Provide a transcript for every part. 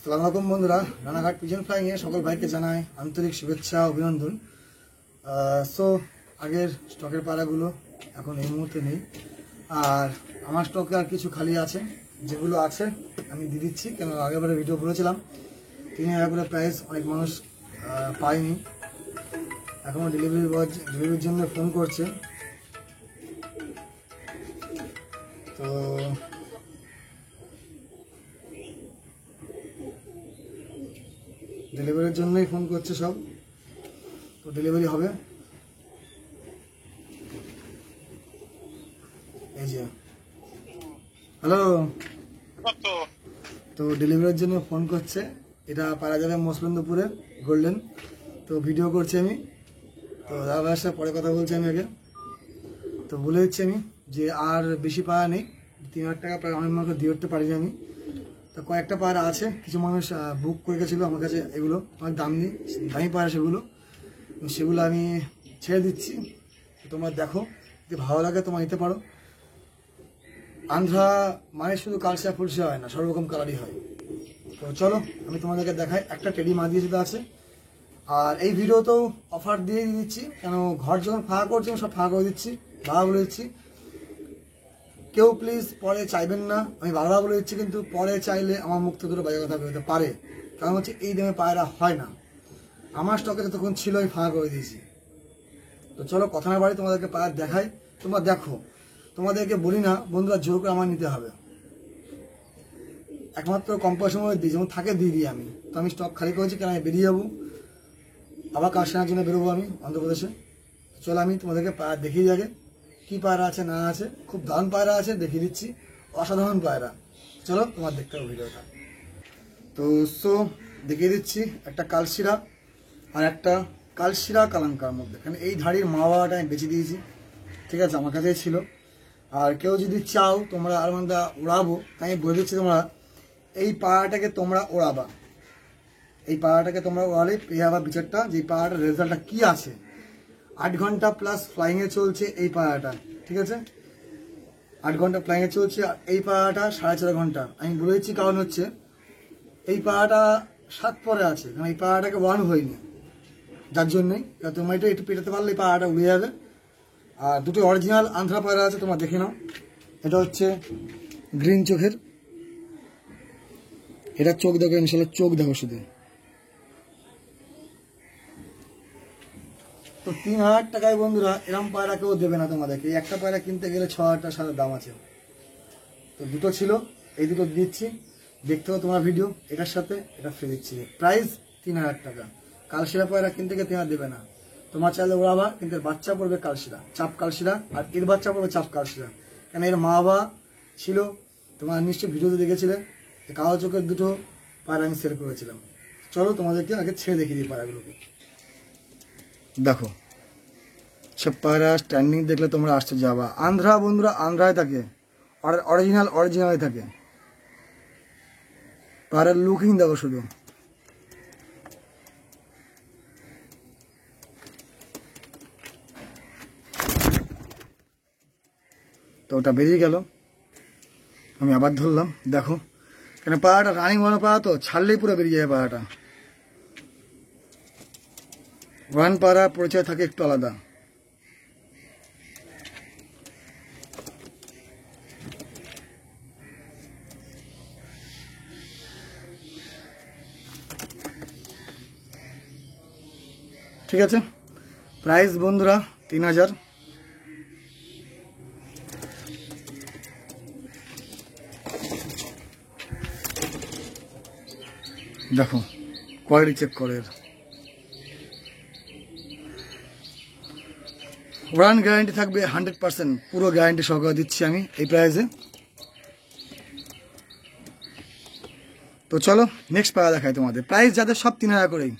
আসসালামু আলাইকুম বন্ধুরা, রানাঘাট পিজন ফ্লাইং এ সকল ভাইকে জানাই আন্তরিক শুভেচ্ছা অভিনন্দন। সো আগের স্টকের পায়রাগুলো এখন এই মুহূর্তে নেই, আর আমার স্টকে আর কিছু খালি আছে। যেগুলো আছে আমি দিয়ে দিচ্ছি, কেন আগেরবারে ভিডিও করেছিলাম 3000 করে প্রাইস, অনেক মানুষ পায়নি। এখনও ডেলিভারির জন্য ফোন করছে, তো ডেলিভারির জন্যই ফোন করছে সব, তো ডেলিভারি হবে। এই যে হ্যালো, তো ডেলিভারির জন্য ফোন করছে। এটা পাওয়া যাবে মসলন্দপুরে গোল্ডেন। তো ভিডিও করছি আমি, তো দাদার সাথে পরে কথা বলছি আমি আগে। তো বলে দিচ্ছি আমি যে আর বেশি পাওয়া নেই, 3000 টাকা প্রায় অনেক মানুষকে দিয়ে উঠতে পারিনি আমি। তো কয়েকটা পায়রা আছে, কিছু মানুষ বুক করে গেছিলো আমার কাছে, এগুলো অনেক দামি পায়রা, সেগুলো আমি ছেড়ে দিচ্ছি। তোমরা দেখো, যদি ভালো লাগে তোমরা নিতে পারো। আন্ধ্রা মানে শুধু কালসা ফুলসা হয় না, সব রকম কালারই হয়। তো চলো আমি তোমাদেরকে দেখাই। একটা টেডি মা দিয়ে আছে, আর এই ভিডিওতেও অফার দিয়ে দিচ্ছি, কেন ঘর যখন ফাঁকা করছি আমি সব ফাঁকা করে দিচ্ছি, বাবা বলে দিচ্ছি। কেউ প্লিজ পরে চাইবেন না, আমি বারবার বলে দিচ্ছি, কিন্তু পরে চাইলে আমার মুখ থেকে দুটো বাজে কথা বেরোতে পারে। কারণ হচ্ছে এই দামে পায়রা হয় না, আমার স্টকে যতক্ষণ ছিল আমি ফাঁকা করে দিয়েছি। তো চলো কথা না বাড়ি, তোমাদেরকে পায়রা দেখাই, তোমরা দেখো। তোমাদেরকে বলি না বন্ধুরা জোর করে আমার নিতে হবে, একমাত্র কম পয়সার মধ্যে দিই, যেমন থাকে দিয়ে দিই আমি। তো আমি স্টক খালি করেছি, কেন আমি বেরিয়ে যাবো, আবার কারখানার জন্য বেরোবো আমি অন্ধ্রপ্রদেশে। চলো আমি তোমাদেরকে পায়রা দেখিয়ে যাবে কি পায়রা আছে না আছে। খুব দারুণ পায়রা আছে, দেখিয়ে দিচ্ছি, অসাধারণ পায়রা। চলো তোমার দেখতে হবে ভিডিওটা। তো দেখিয়ে দিচ্ছি একটা কালশিরা আর একটা কালশিরা কালাঙ্কার মধ্যে। কারণ এই ধাড়ির মা বাবাটা আমি বেঁচে দিয়েছি, ঠিক আছে, আমার কাছেই ছিল। আর কেউ যদি চাও তোমরা আর মধ্যে ওড়াবো, আমি বলে দিচ্ছি, তোমরা এই পায়রাটাকে তোমরা ওড়াবা। এই পায়রাটাকে তোমরা ওড়ালে পেয়ে যাবা বিচারটা, যে এই পায়রাটার রেজাল্টটা কী আছে। 8 ঘন্টা প্লাস ফ্লাইংয়ে চলছে এই পায়রাটা, ঠিক আছে, 8 ঘন্টা ফ্লাইংয়ে চলছে। আর এই পায়রাটা 4.5 ঘন্টা আমি বলে দিচ্ছি, কারণ হচ্ছে এই পায়রাটা 7 পরে আছে, কারণ এই পায়রাটাকে ওয়ান হয়নি, যার জন্যই। তোমরা এটা একটু পেটাতে পারলে এই পায়রাটা উড়ে যাবে। আর দুটো অরিজিনাল আন্ধ্রা পায়রা আছে, তোমরা দেখে নাও। এটা হচ্ছে গ্রিন চোখের, এটা চোখ দেখো, ইনশাল্লাহ চোখ দেখো শুধু। তো 3000 টাকায় বন্ধুরা এরম পায়রা কেউ দেবে না তোমাদেরকে। একটা পায়রা কিনতে গেলে 6000 টাকা সাথে দাম আছে। তো দুটো ছিল, এই দুটো দিচ্ছি, দেখতে হবে তোমার ভিডিও। এটার সাথে এটা ফ্রি দিচ্ছি, প্রাইস 3000 টাকা। কালশিরা পায়রা কিনতে গিয়ে 3000 দেবে না, তোমার চাইলে ওড়াবা, কিন্তু এর বাচ্চা পড়বে কালশিরা, চাপ কালশিরা, আর এর বাচ্চা পড়বে চাপ কালশিরা। কেন এর মা বাবা ছিল, তোমার নিশ্চয়ই ভিডিওতে দেখেছিলে, কালো চোখের দুটো পায়রা আমি সেল করেছিলাম। চলো তোমাদেরকে আগে ছেড়ে দেখিয়ে দিই পায়রাগুলোকে। দেখো সব পায়রা স্ট্যান্ডিং দেখলে তোমরা আসতে যাবা। আন্ধ্রা বন্ধুরা আন্ধ্রায় থাকে, অরিজিনালে থাকে। পায়রার লুকিং দেখো শুধু। তো ওটা বেরিয়ে গেল, আমি আবার ধরলাম, দেখো। কেন পায়রাটা রানিং বানো পায়রা, তো ছাড়লেই পুরো বেরিয়ে যায় পায়রাটা। ওয়ান পায়রা পরিচয় থাকে একটু আলাদা। ঠিক আছে, প্রাইস বন্ধুরা 3000। দেখো কোয়ালিটি চেক করে, ওয়ান গ্যারান্টি থাকবে 100%, পুরো গ্যারান্টি সহকারে দিচ্ছি আমি এই প্রাইসে। তো চলো নেক্সট পায়রা দেখাই তোমাদের। প্রাইস যাদের সব 3000 করেই।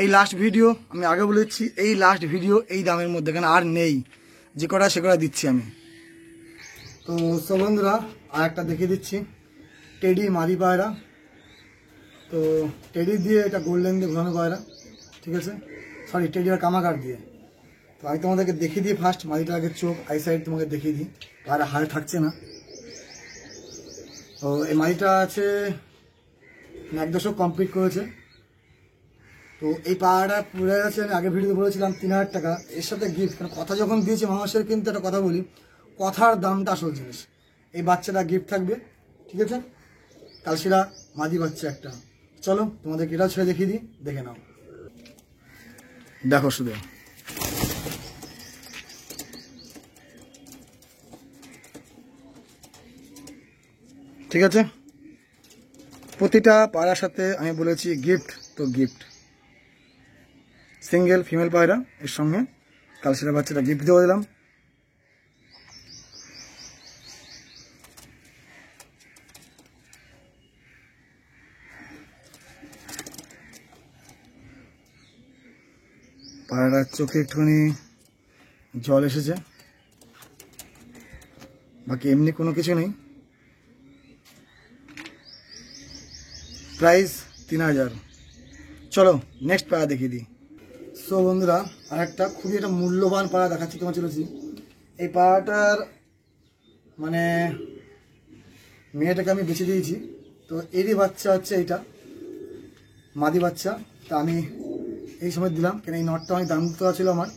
এই লাস্ট ভিডিও, আমি আগে বলে দিচ্ছি, এই লাস্ট ভিডিও এই দামের মধ্যে, কেন আর নেই, যে কটা সে কটা দিচ্ছি আমি। তো বন্ধুরা আর একটা দেখিয়ে দিচ্ছি, টেডি মাদি পায়রা। তো টেডি দিয়ে এটা গোল্ডেন দিয়ে ঘোরানো পায়রা, ঠিক আছে, সরি টেডি আর কামাকার দিয়ে। তো আমি তোমাদেরকে দেখিয়ে দিই ফার্স্ট মাদিটার আগে চোখ আই সাইড তোমাকে দেখিয়ে দিই, পায়রা হাড়ে থাকছে না। তো এই মাদিটা আছে এক দশক কমপ্লিট করেছে। তো এই পাড়াটা পুরো গেছে, আমি আগে ভিডিওতে বলেছিলাম 3000 টাকা, এর সাথে গিফট। কারণ কথা যখন দিয়েছি মানুষের, কিন্তু একটা কথা বলি, কথার দামটা আসল জিনিস। এই বাচ্চাটা গিফট থাকবে, ঠিক আছে? কালশিরা মাদি বাচ্চা একটা। চলো তোমাদেরকে এটাও ছেড়ে দেখিয়ে দিই, দেখে নাও। দেখো শুধু, ঠিক আছে? প্রতিটা পায়রার সাথে আমি বলেছি গিফট, তো গিফট। সিঙ্গেল ফিমেল পায়রা, এর সঙ্গে কালশিরা বাচ্চাটা গিফট দিয়ে দিলাম। পায়রার চোখে একটুখানি জল এসেছে, বাকি এমনি কোনো কিছু নেই। প্রাইস 3000। চলো নেক্সট পায়রা দেখিয়ে দিই। সো বন্ধুরা, আর একটা খুবই একটা মূল্যবান পায়রা দেখাচ্ছি তোমার চলেছি। এই পায়রাটার মানে মেয়েটাকে আমি বেছে দিয়েছি, তো এরই বাচ্চা হচ্ছে এইটা, মাদি বাচ্চা। তা আমি এই সময় দিলাম, কেন এই নটটা অনেক দাম দিতে ছিল আমার।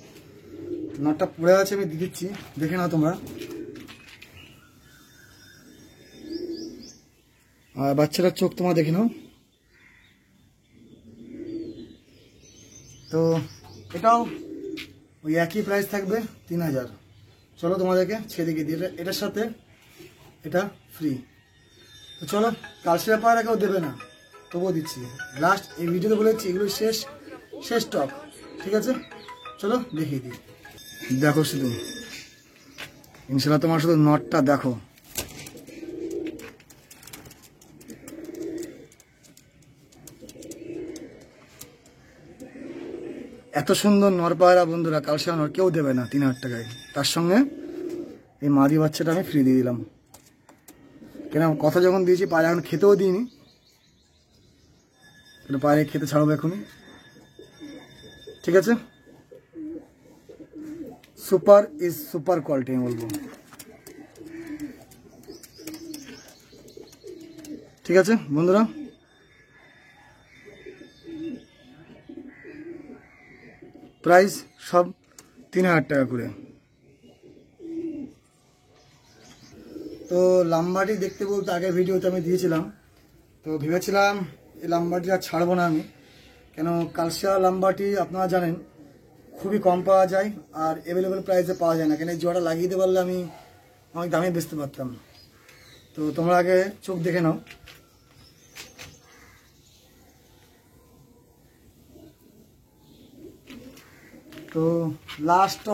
নটটা পড়ে আছে, আমি দিয়ে দিচ্ছি, দেখে নাও তোমরা। আর বাচ্চাটার চোখ তোমরা দেখে নাও। তো এটাও ওই একই প্রাইস থাকবে 3000। চলো তোমাদেরকে ছেড়ে দেখিয়ে দিই, এটার সাথে এটা ফ্রি। তো চলো, কালশিরা পায়রা কেউ দেবে না, তবুও দিচ্ছি। লাস্ট এই ভিডিওতে বলেছি এগুলো শেষ স্টক, ঠিক আছে? চলো দেখিয়ে দিই। দেখো শুধু, ইনশাল্লাহ তোমার শুধু নটটা দেখো। এত সুন্দর নর পায়রা বন্ধুরা, কালশিরা নর কেউ দেবে না 3000 টাকায়। তার সঙ্গে এই মাদি বাচ্চাটা আমি ফ্রি দিয়ে দিলাম। কেন কথা যখন দিয়েছি, পায়রা এখন খেতেও দিইনি, পায়রা খেতে ছাড়বো এখনই, ঠিক আছে? সুপার ইজ সুপার কোয়ালিটি আমি বলবো, ঠিক আছে বন্ধুরা? প্রাইস সব 3000 টাকা করে। তো লাম্বাটি দেখতে বলতে আগের ভিডিওতে আমি দিয়েছিলাম, তো ভেবেছিলাম এই লাম্বাটি আর ছাড়বো না আমি। কেন কালশিরা লাম্বাটি আপনারা জানেন খুবই কম পাওয়া যায়, আর অ্যাভেলেবেল প্রাইসে পাওয়া যায় না। কেন এই জোড়াটা লাগিয়ে দিতে পারলে আমি অনেক দামে বেচতে পারতাম। তো তোমরা আগে চোখ দেখে নাও। তো লাস্ট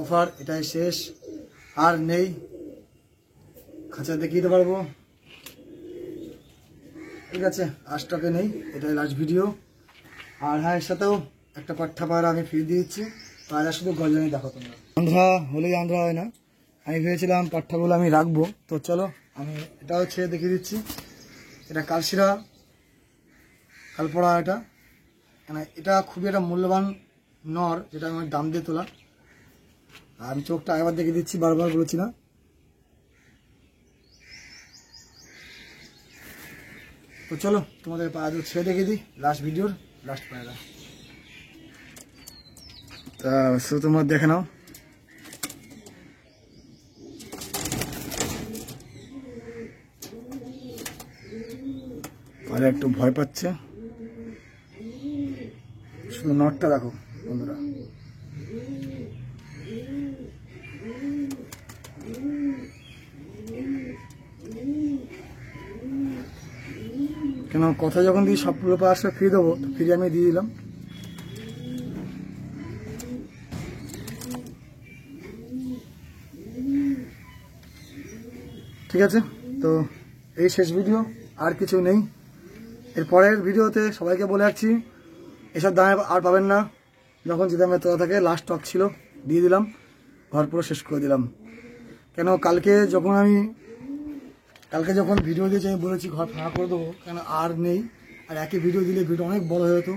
অফার, এটাই শেষ, আর নেই। খাঁচা দেখিয়ে দিতে পারবো, ঠিক আছে? আর স্টকে নেই, এটাই লাস্ট ভিডিও। আর হ্যাঁ, এর সাথেও একটা পাঠ্যা পায়রা আমি ফ্রি দিচ্ছি। পায়রা শুধু গজানি দেখো তোমরা, আন্ধ্রা হলেই আন্ধ্রা হয় না। আমি ভেবেছিলাম পাঠ্যাগুলো আমি রাখবো, তো চলো আমি এটাও ছেড়ে দেখিয়ে দিচ্ছি। এটা কালশিরা কালপড়া, এটা মানে এটা খুবই একটা মূল্যবান নর, যেটা আমার দাম দিয়ে তোলা। আর আমি চোখটা একবার দেখে দিচ্ছি, বারবার বলেছি না। তো চলো তোমাদের পায়রা ছেড়ে দেখে দিই, লাস্ট ভিডিওর লাস্ট পায়রা। তা শুধু তোমরা দেখে নাও। পায়রা একটু ভয় পাচ্ছে, শুধু নটটা দেখো বন্ধুরা। কেন কথা যখন দিই সবগুলো পাশে ফ্রি দেবো, তো ফ্রি আমি দিয়ে দিলাম। ঠিক আছে, তো এই শেষ ভিডিও, আর কিছু নেই। এর পরের ভিডিওতে সবাইকে বলে রাখছি, এসব দামে আর পাবেন না। যখন যে দামে তোলা থাকে, লাস্ট স্টক ছিল, দিয়ে দিলাম, ঘর পুরো শেষ করে দিলাম। কেন কালকে যখন ভিডিও দিয়েছি আমি বলেছি ঘর ফাঁকা করে দেবো, কেন আর নেই। আর একই ভিডিও দিলে ভিডিও অনেক বড় হয়ে যেত,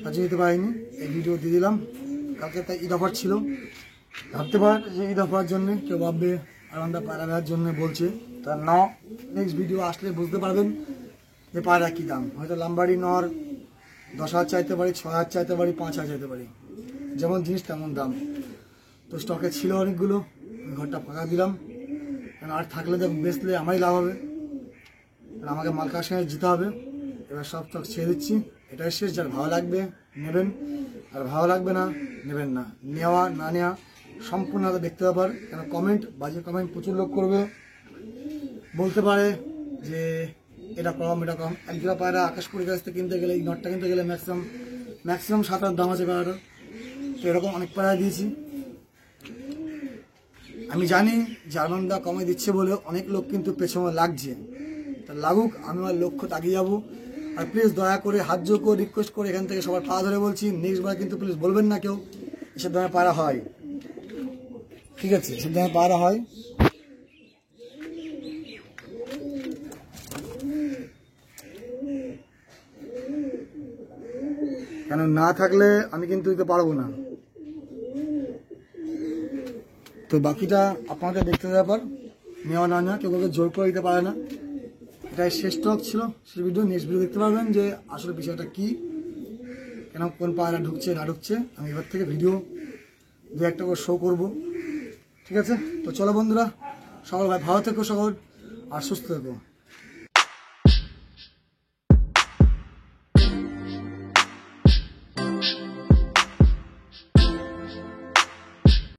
তার জন্য দিতে পারিনি। এই ভিডিও দিয়ে দিলাম। কালকে তাই ঈদ অফার ছিল, ভাবতে পার যে ঈদ অফার জন্য কেউ ভাববে আরামদা পায়রা দেওয়ার জন্য বলছে, তা না। নেক্সট ভিডিও আসলে বুঝতে পারবেন যে পায়রা কী দাম, হয়তো লাম্বারি নর 10,000 চাইতে পারি, 6,000 চাইতে পারি, 5,000 চাইতে পারি, যেমন জিনিস তেমন দাম। তো স্টকে ছিল অনেকগুলো, আমি ঘরটা ফাঁকা দিলাম, কারণ আর থাকলে তো বেচলে আমারই লাভ হবে, আর আমাকে মাল কালেকশনে যেতে হবে। এবার সব স্টক ছেড়ে দিচ্ছি, এটাই শেষ। যার ভালো লাগবে নেবেন, আর ভালো লাগবে না নেবেন না। নেওয়া না নেওয়া সম্পূর্ণ দেখতে ব্যাপার। কেন কমেন্ট, বাজে কমেন্ট প্রচুর লোক করবে, বলতে পারে যে এটা কম এটা কম। এক জোড়া পায়রা আকাশপুরের কাছ থেকে কিনতে গেলে, এই নটটা কিনতে গেলে ম্যাক্সিমাম 7,000 দাম আছে পায়রাটা। তো এরকম অনেক পায়রা দিয়েছি। আমি জানি জার্মানদা কমে দিচ্ছে বলে অনেক লোক কিন্তু পেছনে লাগছে, তা লাগুক, আমি আমার লক্ষ্য তাকিয়ে যাবো। আর প্লিজ দয়া করে হাত জোর করে রিকোয়েস্ট করে এখান থেকে সবার পা ধরে বলছি, নেক্সট বার কিন্তু প্লিজ বলবেন না কেউ এসব দামে পায়রা হয়, ঠিক আছে? এসব দামে পায়রা হয়। কেন না থাকলে আমি কিন্তু দিতে পারবো না। তো বাকিটা আপনাদের দেখতে ব্যাপার, নেওয়া না নেওয়া, কেউ কাউকে জোর করে দিতে পারে না। এটাই শেষ স্টক ছিল, সেই ভিডিও। নেক্সট ভিডিও দেখতে পারবেন যে আসলে বিষয়টা কী, কেন কোন পায়রা ঢুকছে না ঢুকছে। আমি এবার থেকে ভিডিও দু একটা করে শো করবো, ঠিক আছে? তো চলো বন্ধুরা, সকল ভাই ভালো থেকো সকল, আর সুস্থ থেকো।